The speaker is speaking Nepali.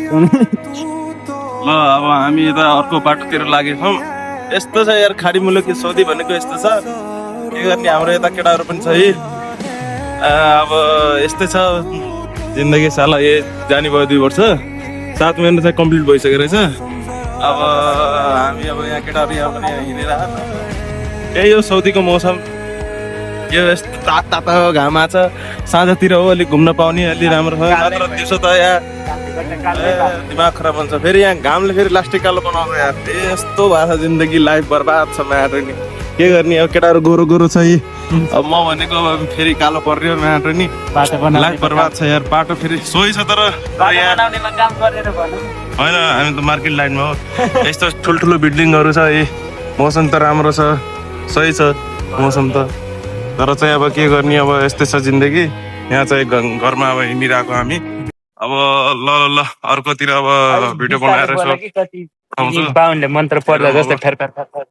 ल अब हामी यता अर्को बाटोतिर लागेको छौँ। यस्तो छ यार खाडी मुलुकी सौदी भनेको यस्तो छ, के गर्ने हाम्रो यता केटाहरू पनि छ है। अब यस्तै छ जिन्दगी साला। जाने भयो 2 वर्ष, 7 महिना चाहिँ कम्प्लिट भइसकेको रहेछ। अब हामी अब यहाँ केटाहरू यहाँ पनि हिँडेर यही हो सौदीको मौसम। यो यस्तो तातो घाम आछ, साँझतिर हो अलिक घुम्न पाउने अलि राम्रो छ। नत्र दिउँसो त यहाँ दिमाग खराब हुन्छ। फेरि यहाँ घामले फेरि लास्टिक कालो बनाउँछ यार। यस्तो भएको छ जिन्दगी, लाइफ बर्बाद छ म्याटर नि। के गर्ने अब केटाहरू गोरो गोरो छ यी। अब म भनेको अब फेरि कालो पर्यो म्याटर नि, लाइफ बर्बाद छ यार। बाटो फेरि सोही छ तर यहाँ होइन, हामी त मार्केट लाइनमा हो। यस्तो ठुल्ठुलो बिल्डिङहरू छ। यी मौसम त राम्रो छ, सही छ मौसम त, तर चाहिँ अब के गर्ने, अब यस्तै छ जिन्दगी। यहाँ चाहिँ घरमा अब हिँडिरहेको हामी। अब ल अर्कोतिर अब भिडियो बनाएर यसो आउँछु। बाहुनले मन्त्र पढ्दा जस्तै फेर